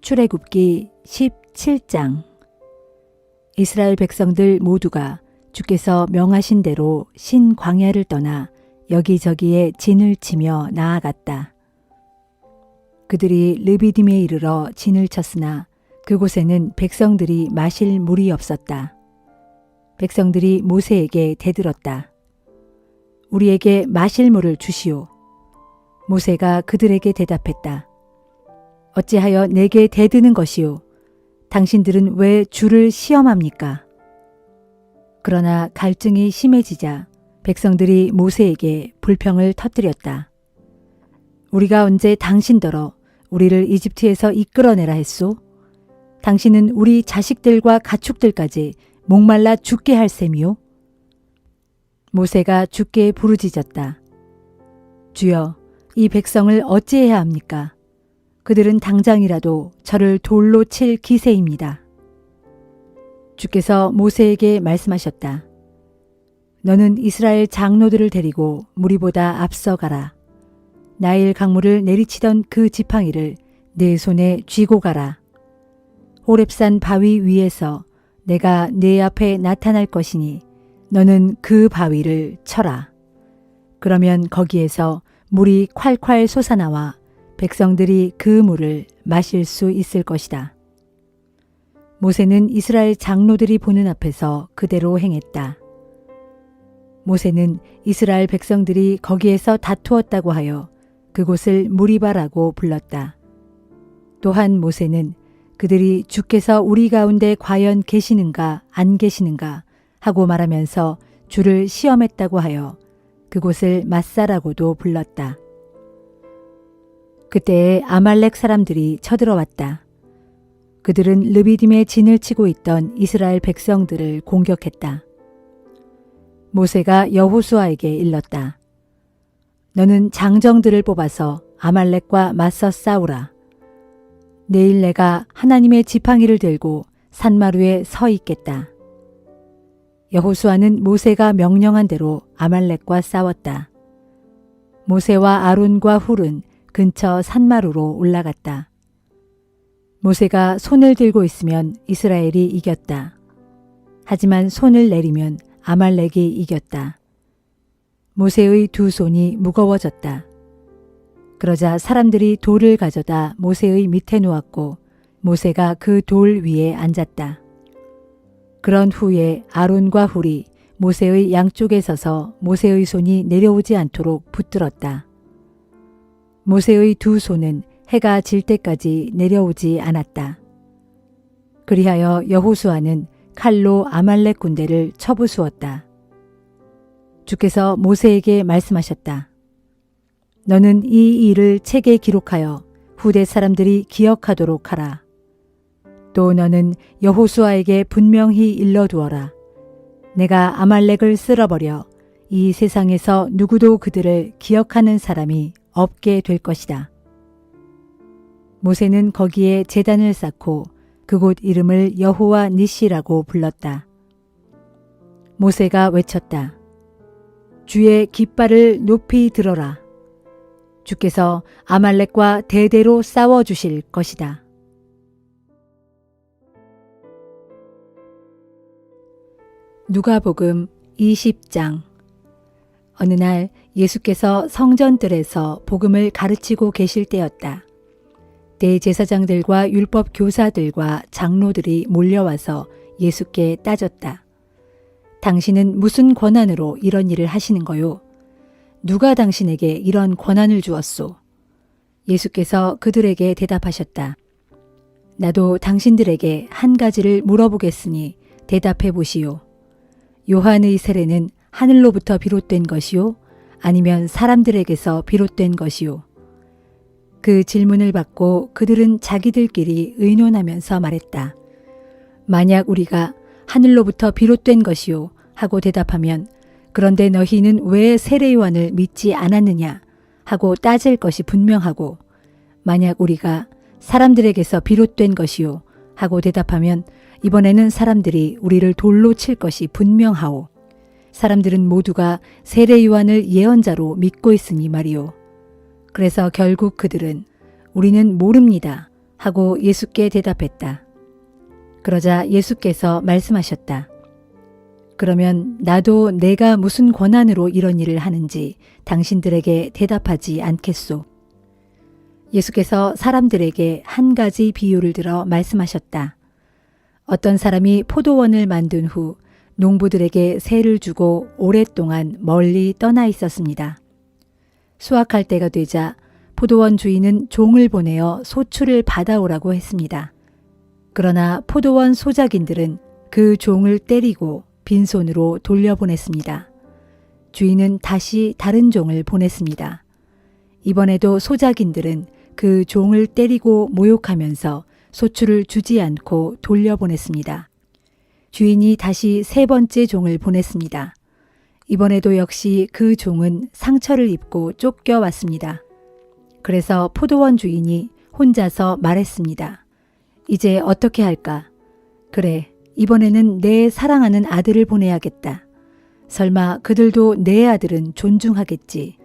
출애굽기 17장. 이스라엘 백성들 모두가 주께서 명하신 대로 신 광야를 떠나 여기저기에 진을 치며 나아갔다. 그들이 르비딤에 이르러 진을 쳤으나 그곳에는 백성들이 마실 물이 없었다. 백성들이 모세에게 대들었다. 우리에게 마실 물을 주시오. 모세가 그들에게 대답했다. 어찌하여 내게 대드는 것이오? 당신들은 왜 주를 시험합니까? 그러나 갈증이 심해지자 백성들이 모세에게 불평을 터뜨렸다. 우리가 언제 당신더러 우리를 이집트에서 이끌어내라 했소? 당신은 우리 자식들과 가축들까지 목말라 죽게 할 셈이요? 모세가 주께 부르짖었다. 주여, 이 백성을 어찌해야 합니까? 그들은 당장이라도 저를 돌로 칠 기세입니다. 주께서 모세에게 말씀하셨다. 너는 이스라엘 장로들을 데리고 무리보다 앞서가라. 나일 강물을 내리치던 그 지팡이를 내 손에 쥐고 가라. 호렙산 바위 위에서 내가 내 앞에 나타날 것이니 너는 그 바위를 쳐라. 그러면 거기에서 물이 콸콸 솟아나와 백성들이 그 물을 마실 수 있을 것이다. 모세는 이스라엘 장로들이 보는 앞에서 그대로 행했다. 모세는 이스라엘 백성들이 거기에서 다투었다고 하여 그곳을 무리바라고 불렀다. 또한 모세는 그들이 주께서 우리 가운데 과연 계시는가 안 계시는가 하고 말하면서 주를 시험했다고 하여 그곳을 맛사라고도 불렀다. 그때에 아말렉 사람들이 쳐들어왔다. 그들은 르비딤에 진을 치고 있던 이스라엘 백성들을 공격했다. 모세가 여호수아에게 일렀다. 너는 장정들을 뽑아서 아말렉과 맞서 싸우라. 내일 내가 하나님의 지팡이를 들고 산마루에 서 있겠다. 여호수아는 모세가 명령한 대로 아말렉과 싸웠다. 모세와 아론과 훌은 근처 산마루로 올라갔다. 모세가 손을 들고 있으면 이스라엘이 이겼다. 하지만 손을 내리면 아말렉이 이겼다. 모세의 두 손이 무거워졌다. 그러자 사람들이 돌을 가져다 모세의 밑에 놓았고 모세가 그 돌 위에 앉았다. 그런 후에 아론과 훌이 모세의 양쪽에 서서 모세의 손이 내려오지 않도록 붙들었다. 모세의 두 손은 해가 질 때까지 내려오지 않았다. 그리하여 여호수아는 칼로 아말렉 군대를 쳐부수었다. 주께서 모세에게 말씀하셨다. 너는 이 일을 책에 기록하여 후대 사람들이 기억하도록 하라. 또 너는 여호수아에게 분명히 일러두어라. 내가 아말렉을 쓸어버려 이 세상에서 누구도 그들을 기억하는 사람이 없게 될 것이다. 모세는 거기에 제단을 쌓고 그곳 이름을 여호와 니시라고 불렀다. 모세가 외쳤다. 주의 깃발을 높이 들어라. 주께서 아말렉과 대대로 싸워주실 것이다. 누가복음 20장. 어느 날 예수께서 성전들에서 복음을 가르치고 계실 때였다. 대제사장들과 율법 교사들과 장로들이 몰려와서 예수께 따졌다. 당신은 무슨 권한으로 이런 일을 하시는 거요? 누가 당신에게 이런 권한을 주었소? 예수께서 그들에게 대답하셨다. 나도 당신들에게 한 가지를 물어보겠으니 대답해 보시오. 요한의 세례는 하늘로부터 비롯된 것이요? 아니면 사람들에게서 비롯된 것이요? 그 질문을 받고 그들은 자기들끼리 의논하면서 말했다. 만약 우리가 하늘로부터 비롯된 것이요 하고 대답하면 그런데 너희는 왜 세례 요한을 믿지 않았느냐 하고 따질 것이 분명하고 만약 우리가 사람들에게서 비롯된 것이요 하고 대답하면 이번에는 사람들이 우리를 돌로 칠 것이 분명하오. 사람들은 모두가 세례 요한을 예언자로 믿고 있으니 말이오. 그래서 결국 그들은 우리는 모릅니다 하고 예수께 대답했다. 그러자 예수께서 말씀하셨다. 그러면 나도 내가 무슨 권한으로 이런 일을 하는지 당신들에게 대답하지 않겠소. 예수께서 사람들에게 한 가지 비유를 들어 말씀하셨다. 어떤 사람이 포도원을 만든 후 농부들에게 세를 주고 오랫동안 멀리 떠나 있었습니다. 수확할 때가 되자 포도원 주인은 종을 보내어 소출을 받아오라고 했습니다. 그러나 포도원 소작인들은 그 종을 때리고 빈손으로 돌려보냈습니다. 주인은 다시 다른 종을 보냈습니다. 이번에도 소작인들은 그 종을 때리고 모욕하면서 소출을 주지 않고 돌려보냈습니다. 주인이 다시 세 번째 종을 보냈습니다. 이번에도 역시 그 종은 상처를 입고 쫓겨왔습니다. 그래서 포도원 주인이 혼자서 말했습니다. 이제 어떻게 할까? 그래, 이번에는 내 사랑하는 아들을 보내야겠다. 설마 그들도 내 아들은 존중하겠지.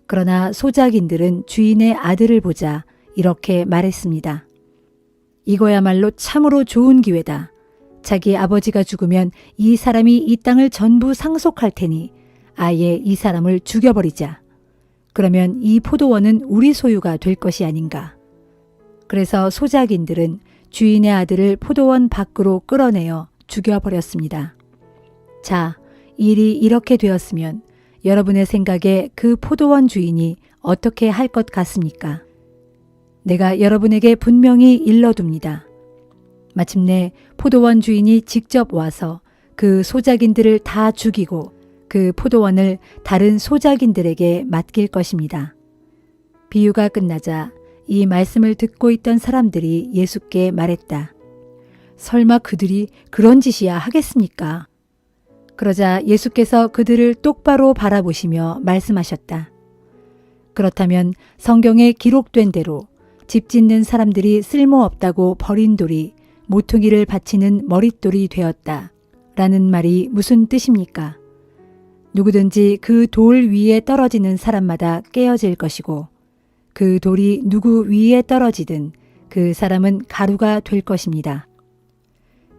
그러나 소작인들은 주인의 아들을 보자 이렇게 말했습니다. 이거야말로 참으로 좋은 기회다. 자기 아버지가 죽으면 이 사람이 이 땅을 전부 상속할 테니 아예 이 사람을 죽여버리자. 그러면 이 포도원은 우리 소유가 될 것이 아닌가. 그래서 소작인들은 주인의 아들을 포도원 밖으로 끌어내어 죽여버렸습니다. 자, 일이 이렇게 되었으면 여러분의 생각에 그 포도원 주인이 어떻게 할 것 같습니까? 내가 여러분에게 분명히 일러둡니다. 마침내 포도원 주인이 직접 와서 그 소작인들을 다 죽이고 그 포도원을 다른 소작인들에게 맡길 것입니다. 비유가 끝나자 이 말씀을 듣고 있던 사람들이 예수께 말했다. 설마 그들이 그런 짓이야 하겠습니까? 그러자 예수께서 그들을 똑바로 바라보시며 말씀하셨다. 그렇다면 성경에 기록된 대로 집 짓는 사람들이 쓸모없다고 버린 돌이 모퉁이를 받치는 머릿돌이 되었다. 라는 말이 무슨 뜻입니까? 누구든지 그 돌 위에 떨어지는 사람마다 깨어질 것이고 그 돌이 누구 위에 떨어지든 그 사람은 가루가 될 것입니다.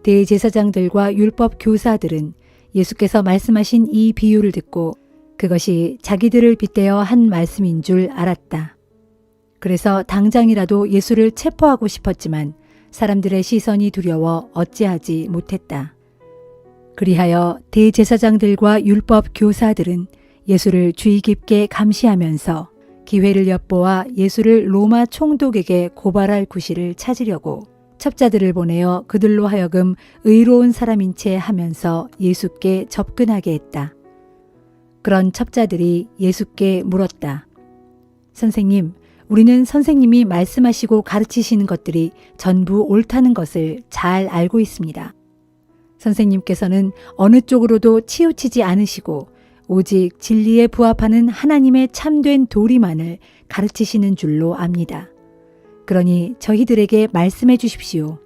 대제사장들과 율법 교사들은 예수께서 말씀하신 이 비유를 듣고 그것이 자기들을 빗대어 한 말씀인 줄 알았다. 그래서 당장이라도 예수를 체포하고 싶었지만 사람들의 시선이 두려워 어찌하지 못했다. 그리하여 대제사장들과 율법 교사들은 예수를 주의 깊게 감시하면서 기회를 엿보아 예수를 로마 총독에게 고발할 구실을 찾으려고 첩자들을 보내어 그들로 하여금 의로운 사람인 채 하면서 예수께 접근하게 했다. 그런 첩자들이 예수께 물었다. 선생님, 우리는 선생님이 말씀하시고 가르치시는 것들이 전부 옳다는 것을 잘 알고 있습니다. 선생님께서는 어느 쪽으로도 치우치지 않으시고 오직 진리에 부합하는 하나님의 참된 도리만을 가르치시는 줄로 압니다. 그러니 저희들에게 말씀해 주십시오.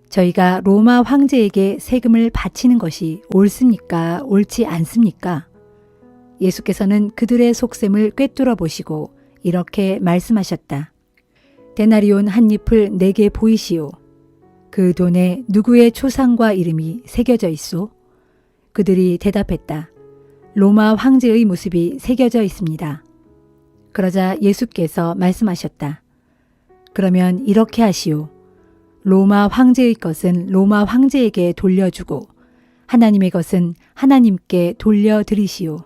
저희가 로마 황제에게 세금을 바치는 것이 옳습니까? 옳지 않습니까? 예수께서는 그들의 속셈을 꿰뚫어 보시고 이렇게 말씀하셨다. 데나리온 한 잎을 내게 보이시오. 그 돈에 누구의 초상과 이름이 새겨져 있소? 그들이 대답했다. 로마 황제의 모습이 새겨져 있습니다. 그러자 예수께서 말씀하셨다. 그러면 이렇게 하시오. 로마 황제의 것은 로마 황제에게 돌려주고 하나님의 것은 하나님께 돌려드리시오.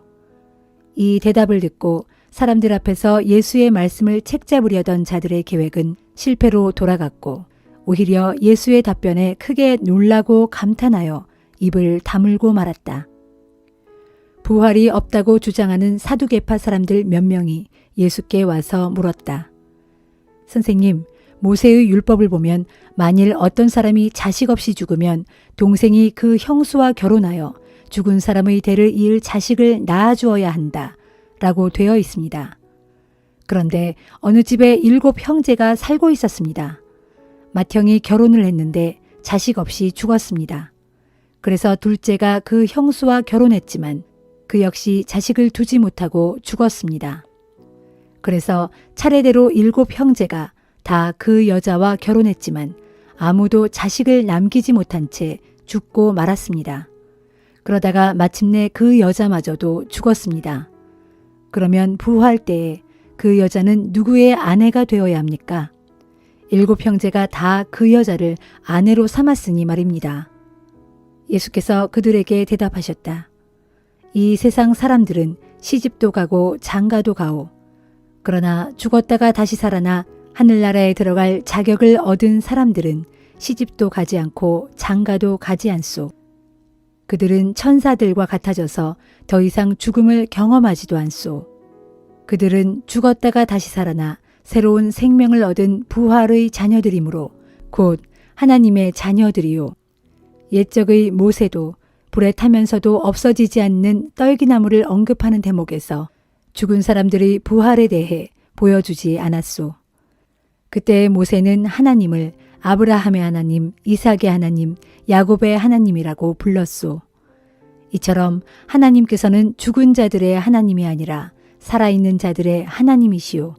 이 대답을 듣고 사람들 앞에서 예수의 말씀을 책잡으려던 자들의 계획은 실패로 돌아갔고 오히려 예수의 답변에 크게 놀라고 감탄하여 입을 다물고 말았다. 부활이 없다고 주장하는 사두개파 사람들 몇 명이 예수께 와서 물었다. 선생님, 모세의 율법을 보면 만일 어떤 사람이 자식 없이 죽으면 동생이 그 형수와 결혼하여 죽은 사람의 대를 이을 자식을 낳아주어야 한다 라고 되어 있습니다. 그런데 어느 집에 7 형제가 살고 있었습니다. 맏형이 결혼을 했는데 자식 없이 죽었습니다. 그래서 둘째가 그 형수와 결혼했지만 그 역시 자식을 두지 못하고 죽었습니다. 그래서 차례대로 7 형제가 다 그 여자와 결혼했지만 아무도 자식을 남기지 못한 채 죽고 말았습니다. 그러다가 마침내 그 여자마저도 죽었습니다. 그러면 부활 때에 그 여자는 누구의 아내가 되어야 합니까? 7형제가 다 그 여자를 아내로 삼았으니 말입니다. 예수께서 그들에게 대답하셨다. 이 세상 사람들은 시집도 가고 장가도 가오. 그러나 죽었다가 다시 살아나 하늘나라에 들어갈 자격을 얻은 사람들은 시집도 가지 않고 장가도 가지 않소. 그들은 천사들과 같아져서 더 이상 죽음을 경험하지도 않소. 그들은 죽었다가 다시 살아나 새로운 생명을 얻은 부활의 자녀들이므로 곧 하나님의 자녀들이요. 옛적의 모세도 불에 타면서도 없어지지 않는 떨기나무를 언급하는 대목에서 죽은 사람들의 부활에 대해 보여주지 않았소. 그때 모세는 하나님을 아브라함의 하나님, 이삭의 하나님, 야곱의 하나님이라고 불렀소. 이처럼 하나님께서는 죽은 자들의 하나님이 아니라 살아있는 자들의 하나님이시오.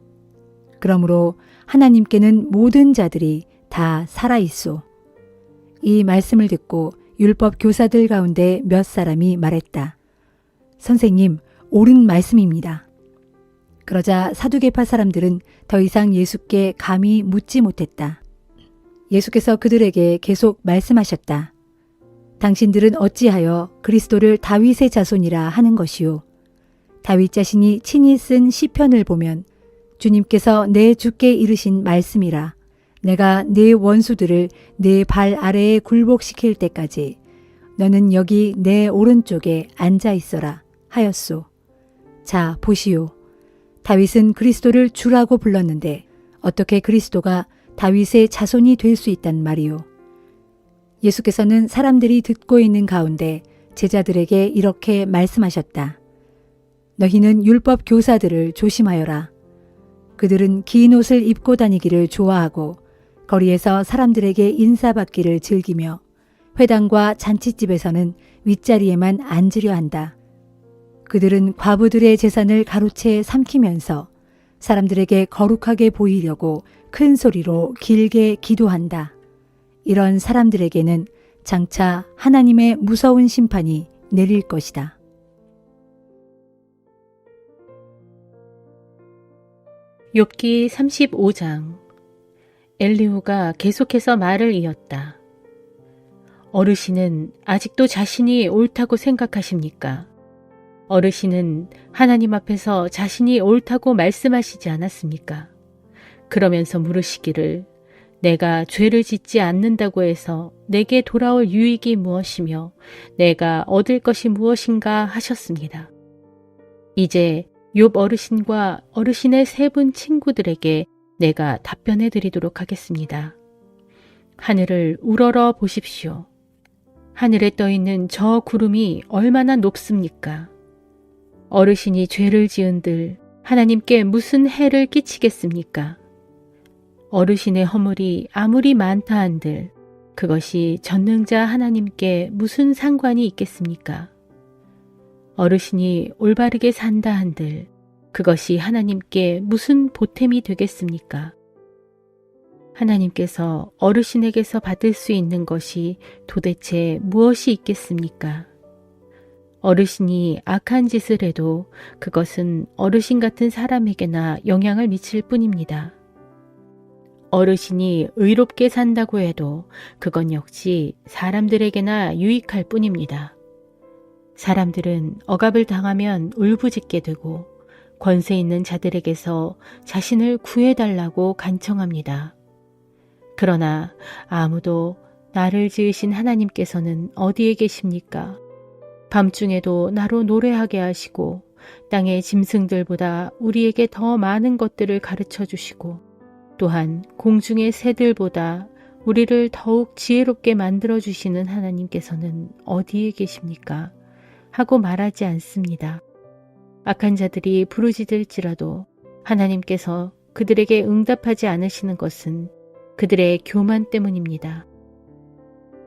그러므로 하나님께는 모든 자들이 다 살아있소. 이 말씀을 듣고 율법 교사들 가운데 몇 사람이 말했다. 선생님, 옳은 말씀입니다. 그러자 사두개파 사람들은 더 이상 예수께 감히 묻지 못했다. 예수께서 그들에게 계속 말씀하셨다. 당신들은 어찌하여 그리스도를 다윗의 자손이라 하는 것이요. 다윗 자신이 친히 쓴 시편을 보면 주님께서 내 주께 이르신 말씀이라. 내가 네 원수들을 네 발 아래에 굴복시킬 때까지 너는 여기 내 오른쪽에 앉아 있어라 하였소. 자, 보시오. 다윗은 그리스도를 주라고 불렀는데 어떻게 그리스도가 다윗의 자손이 될 수 있단 말이오. 예수께서는 사람들이 듣고 있는 가운데 제자들에게 이렇게 말씀하셨다. 너희는 율법 교사들을 조심하여라. 그들은 긴 옷을 입고 다니기를 좋아하고 거리에서 사람들에게 인사받기를 즐기며 회당과 잔치집에서는 윗자리에만 앉으려 한다. 그들은 과부들의 재산을 가로채 삼키면서 사람들에게 거룩하게 보이려고 큰 소리로 길게 기도한다. 이런 사람들에게는 장차 하나님의 무서운 심판이 내릴 것이다. 욥기 35장. 엘리후가 계속해서 말을 이었다. 어르신은 아직도 자신이 옳다고 생각하십니까? 어르신은 하나님 앞에서 자신이 옳다고 말씀하시지 않았습니까? 그러면서 물으시기를 내가 죄를 짓지 않는다고 해서 내게 돌아올 유익이 무엇이며 내가 얻을 것이 무엇인가 하셨습니다. 이제 욥 어르신과 어르신의 세 분 친구들에게 내가 답변해 드리도록 하겠습니다. 하늘을 우러러 보십시오. 하늘에 떠 있는 저 구름이 얼마나 높습니까? 어르신이 죄를 지은들 하나님께 무슨 해를 끼치겠습니까? 어르신의 허물이 아무리 많다 한들 그것이 전능자 하나님께 무슨 상관이 있겠습니까? 어르신이 올바르게 산다 한들 그것이 하나님께 무슨 보탬이 되겠습니까? 하나님께서 어르신에게서 받을 수 있는 것이 도대체 무엇이 있겠습니까? 어르신이 악한 짓을 해도 그것은 어르신 같은 사람에게나 영향을 미칠 뿐입니다. 어르신이 의롭게 산다고 해도 그건 역시 사람들에게나 유익할 뿐입니다. 사람들은 억압을 당하면 울부짖게 되고 권세 있는 자들에게서 자신을 구해달라고 간청합니다. 그러나 아무도 나를 지으신 하나님께서는 어디에 계십니까? 밤중에도 나로 노래하게 하시고 땅의 짐승들보다 우리에게 더 많은 것들을 가르쳐 주시고 또한 공중의 새들보다 우리를 더욱 지혜롭게 만들어 주시는 하나님께서는 어디에 계십니까? 하고 말하지 않습니다. 악한 자들이 부르짖을지라도 하나님께서 그들에게 응답하지 않으시는 것은 그들의 교만 때문입니다.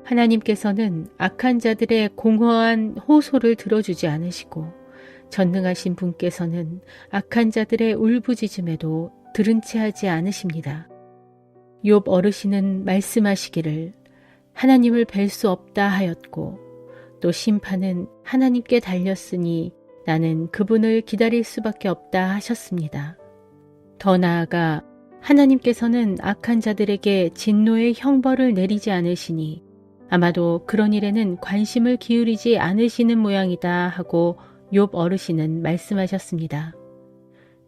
하나님께서는 악한 자들의 공허한 호소를 들어주지 않으시고 전능하신 분께서는 악한 자들의 울부짖음에도 들은 채 하지 않으십니다. 욥 어르신은 말씀하시기를 하나님을 뵐 수 없다 하였고 또 심판은 하나님께 달렸으니 나는 그분을 기다릴 수밖에 없다 하셨습니다. 더 나아가 하나님께서는 악한 자들에게 진노의 형벌을 내리지 않으시니 아마도 그런 일에는 관심을 기울이지 않으시는 모양이다 하고 욥 어르신은 말씀하셨습니다.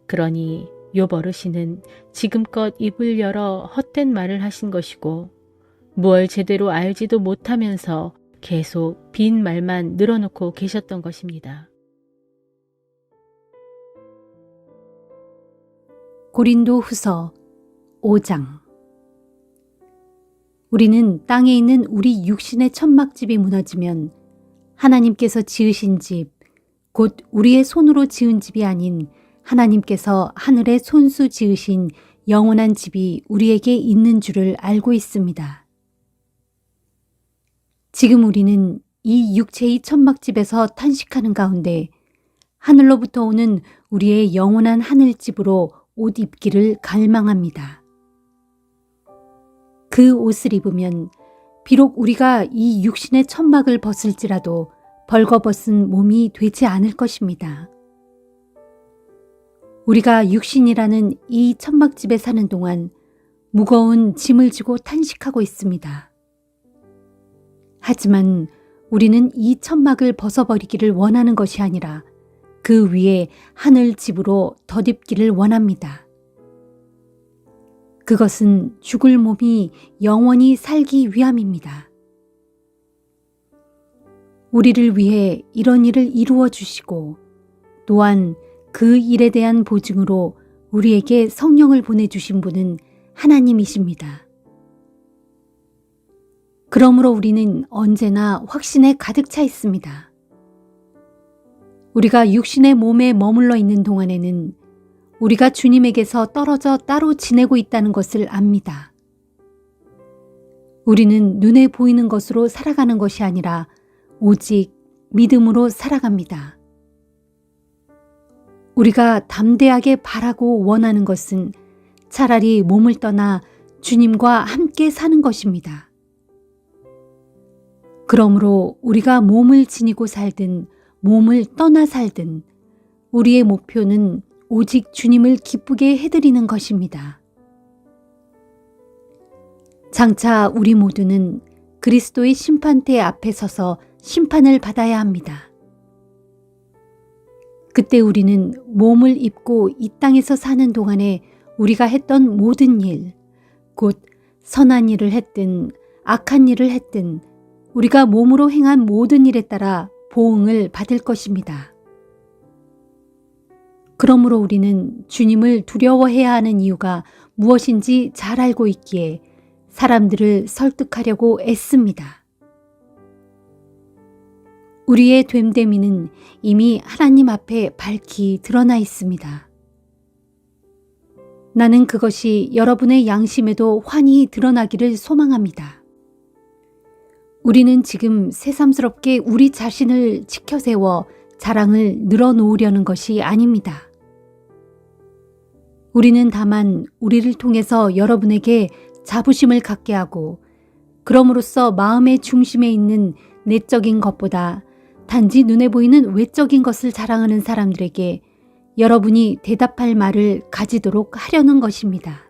그러니 욥 어르신은 지금껏 입을 열어 헛된 말을 하신 것이고 무얼 제대로 알지도 못하면서 계속 빈 말만 늘어놓고 계셨던 것입니다. 고린도 후서 5장. 우리는 땅에 있는 우리 육신의 천막집이 무너지면 하나님께서 지으신 집, 곧 우리의 손으로 지은 집이 아닌 하나님께서 하늘에 손수 지으신 영원한 집이 우리에게 있는 줄을 알고 있습니다. 지금 우리는 이 육체의 천막집에서 탄식하는 가운데 하늘로부터 오는 우리의 영원한 하늘집으로 옷 입기를 갈망합니다. 그 옷을 입으면 비록 우리가 이 육신의 천막을 벗을지라도 벌거벗은 몸이 되지 않을 것입니다. 우리가 육신이라는 이 천막집에 사는 동안 무거운 짐을 지고 탄식하고 있습니다. 하지만 우리는 이 천막을 벗어버리기를 원하는 것이 아니라 그 위에 하늘 집으로 덧입기를 원합니다. 그것은 죽을 몸이 영원히 살기 위함입니다. 우리를 위해 이런 일을 이루어 주시고 또한 그 일에 대한 보증으로 우리에게 성령을 보내주신 분은 하나님이십니다. 그러므로 우리는 언제나 확신에 가득 차 있습니다. 우리가 육신의 몸에 머물러 있는 동안에는 우리가 주님에게서 떨어져 따로 지내고 있다는 것을 압니다. 우리는 눈에 보이는 것으로 살아가는 것이 아니라 오직 믿음으로 살아갑니다. 우리가 담대하게 바라고 원하는 것은 차라리 몸을 떠나 주님과 함께 사는 것입니다. 그러므로 우리가 몸을 지니고 살든 몸을 떠나 살든 우리의 목표는 오직 주님을 기쁘게 해드리는 것입니다. 장차 우리 모두는 그리스도의 심판대 앞에 서서 심판을 받아야 합니다. 그때 우리는 몸을 입고 이 땅에서 사는 동안에 우리가 했던 모든 일, 곧 선한 일을 했든 악한 일을 했든 우리가 몸으로 행한 모든 일에 따라 보응을 받을 것입니다. 그러므로 우리는 주님을 두려워해야 하는 이유가 무엇인지 잘 알고 있기에 사람들을 설득하려고 애씁니다. 우리의 됨됨이는 이미 하나님 앞에 밝히 드러나 있습니다. 나는 그것이 여러분의 양심에도 환히 드러나기를 소망합니다. 우리는 지금 새삼스럽게 우리 자신을 치켜세워 자랑을 늘어놓으려는 것이 아닙니다. 우리는 다만 우리를 통해서 여러분에게 자부심을 갖게 하고 그럼으로써 마음의 중심에 있는 내적인 것보다 단지 눈에 보이는 외적인 것을 자랑하는 사람들에게 여러분이 대답할 말을 가지도록 하려는 것입니다.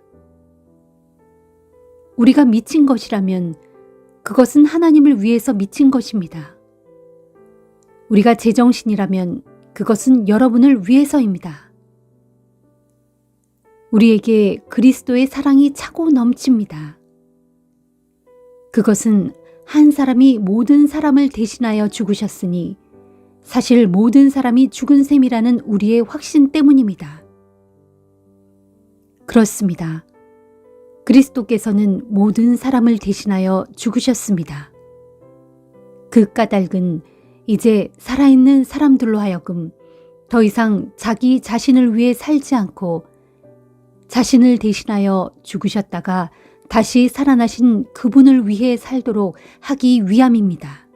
우리가 미친 것이라면 그것은 하나님을 위해서 미친 것입니다. 우리가 제정신이라면 그것은 여러분을 위해서입니다. 우리에게 그리스도의 사랑이 차고 넘칩니다. 그것은 한 사람이 모든 사람을 대신하여 죽으셨으니 사실 모든 사람이 죽은 셈이라는 우리의 확신 때문입니다. 그렇습니다. 그리스도께서는 모든 사람을 대신하여 죽으셨습니다. 그 까닭은 이제 살아있는 사람들로 하여금 더 이상 자기 자신을 위해 살지 않고 자신을 대신하여 죽으셨다가 다시 살아나신 그분을 위해 살도록 하기 위함입니다.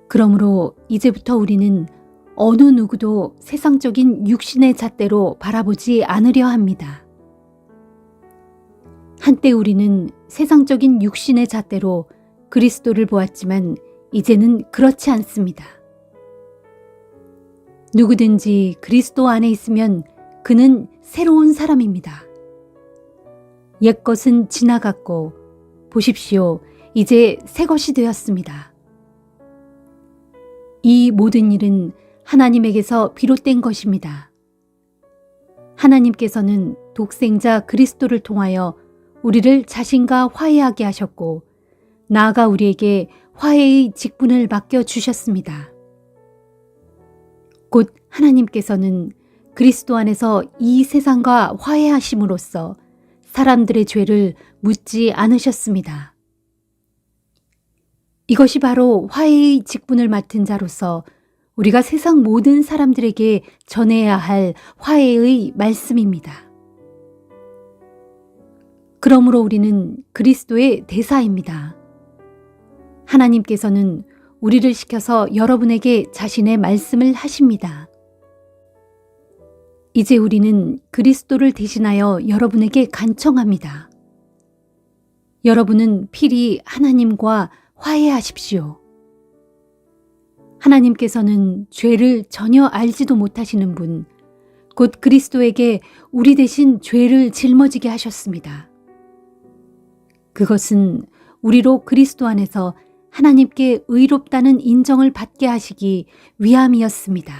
그러므로 이제부터 우리는 어느 누구도 세상적인 육신의 잣대로 바라보지 않으려 합니다. 한때 우리는 세상적인 육신의 잣대로 그리스도를 보았지만 이제는 그렇지 않습니다. 누구든지 그리스도 안에 있으면 그는 새로운 사람입니다. 옛것은 지나갔고 보십시오, 이제 새 것이 되었습니다. 이 모든 일은 하나님에게서 비롯된 것입니다. 하나님께서는 독생자 그리스도를 통하여 우리를 자신과 화해하게 하셨고 나아가 우리에게 화해의 직분을 맡겨 주셨습니다. 곧 하나님께서는 그리스도 안에서 이 세상과 화해하심으로써 사람들의 죄를 묻지 않으셨습니다. 이것이 바로 화해의 직분을 맡은 자로서 우리가 세상 모든 사람들에게 전해야 할 화해의 말씀입니다. 그러므로 우리는 그리스도의 대사입니다. 하나님께서는 우리를 시켜서 여러분에게 자신의 말씀을 하십니다. 이제 우리는 그리스도를 대신하여 여러분에게 간청합니다. 여러분은 필히 하나님과 화해하십시오. 하나님께서는 죄를 전혀 알지도 못하시는 분, 곧 그리스도에게 우리 대신 죄를 짊어지게 하셨습니다. 그것은 우리로 그리스도 안에서 하나님께 의롭다는 인정을 받게 하시기 위함이었습니다.